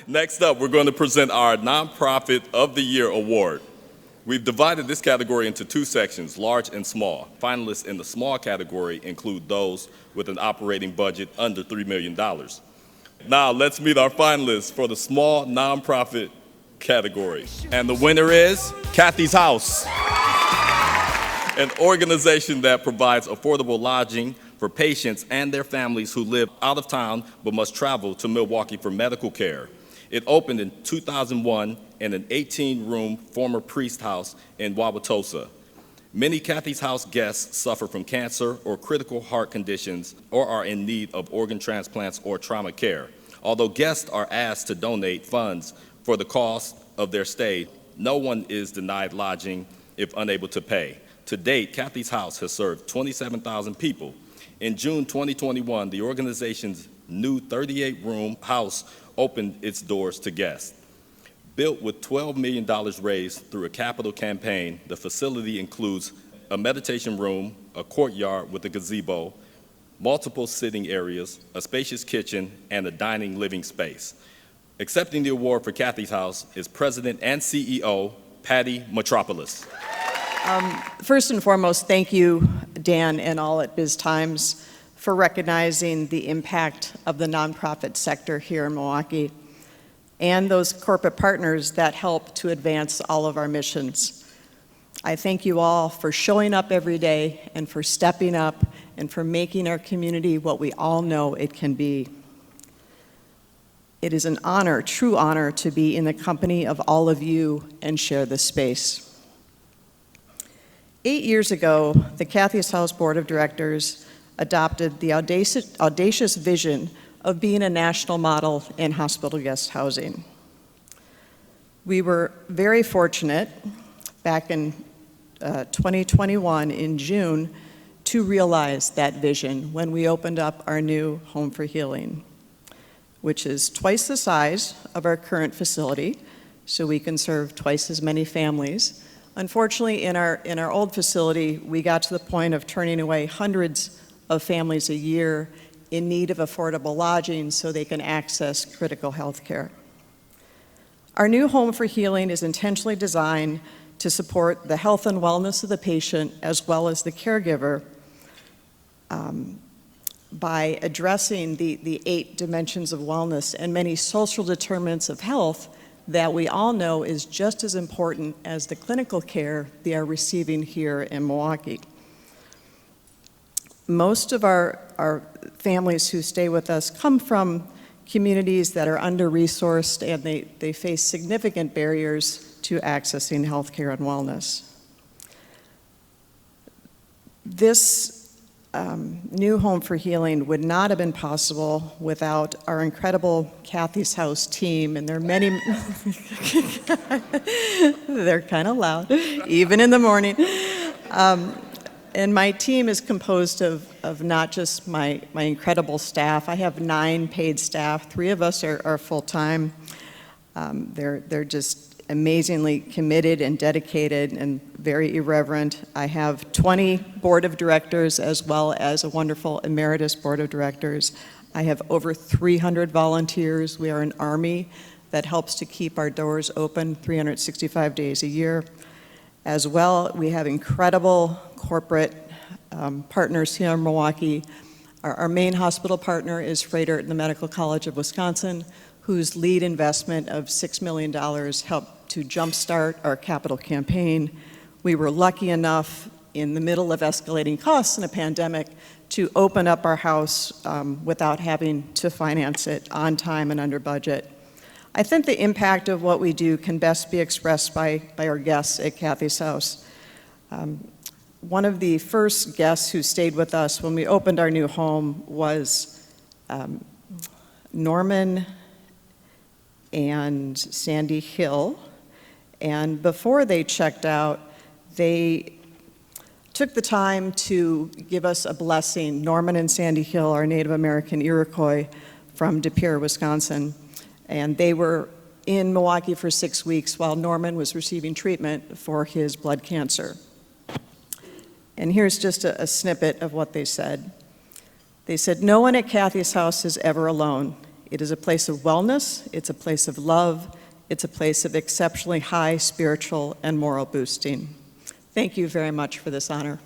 Next up, we're going to present our Nonprofit of the Year award. We've divided this category into two sections, large and small. Finalists in the small category include those with an operating budget under $3 million. Now, let's meet our finalists for the small nonprofit category. And the winner is Kathy's House, an organization that provides affordable lodging for patients and their families who live out of town but must travel to Milwaukee for medical care. It opened in 2001 in an 18-room former priest house in Wauwatosa. Many Kathy's House guests suffer from cancer or critical heart conditions or are in need of organ transplants or trauma care. Although guests are asked to donate funds for the cost of their stay, no one is denied lodging if unable to pay. To date, Kathy's House has served 27,000 people. In June 2021, the organization's new 38-room house opened its doors to guests. Built with $12 million raised through a capital campaign, the facility includes a meditation room, a courtyard with a gazebo, multiple sitting areas, a spacious kitchen, and a dining living space. Accepting the award for Kathy's House is President and CEO, Patty Metropolis. First and foremost, thank you, Dan and all at BizTimes, for recognizing the impact of the nonprofit sector here in Milwaukee and those corporate partners that help to advance all of our missions. I thank you all for showing up every day and for stepping up and for making our community what we all know it can be. It is an honor, true honor, to be in the company of all of you and share this space. 8 years ago, the Kathy's House Board of Directors adopted the audacious vision of being a national model in hospital guest housing. We were very fortunate back in 2021 in June to realize that vision when we opened up our new Home for Healing, which is twice the size of our current facility, so we can serve twice as many families. Unfortunately, in our old facility, we got to the point of turning away hundreds of families a year in need of affordable lodging so they can access critical health care. Our new Home for Healing is intentionally designed to support the health and wellness of the patient as well as the caregiver by addressing the 8 dimensions of wellness and many social determinants of health that we all know is just as important as the clinical care they are receiving here in Milwaukee. Most of our families who stay with us come from communities that are under-resourced and they face significant barriers to accessing health care and wellness. This new Home for Healing would not have been possible without our incredible Kathy's House team, and there are many, they're kind of loud, even in the morning. And my team is composed of not just my incredible staff. I have 9 paid staff. 3 of us are full-time. They're just amazingly committed and dedicated and very irreverent. I have 20 board of directors as well as a wonderful emeritus board of directors. I have over 300 volunteers. We are an army that helps to keep our doors open 365 days a year. As well, we have incredible corporate partners here in Milwaukee. Our main hospital partner is Froedtert, the Medical College of Wisconsin, whose lead investment of $6 million helped to jumpstart our capital campaign. We were lucky enough, in the middle of escalating costs in a pandemic, to open up our house without having to finance it on time and under budget. I think the impact of what we do can best be expressed by our guests at Kathy's House. One of the first guests who stayed with us when we opened our new home was Norman and Sandy Hill. And before they checked out, they took the time to give us a blessing. Norman and Sandy Hill are Native American Iroquois from De Pere, Wisconsin. And they were in Milwaukee for 6 weeks while Norman was receiving treatment for his blood cancer. And here's just a snippet of what they said. They said, "No one at Kathy's House is ever alone. It is a place of wellness, it's a place of love, it's a place of exceptionally high spiritual and moral boosting. Thank you very much for this honor.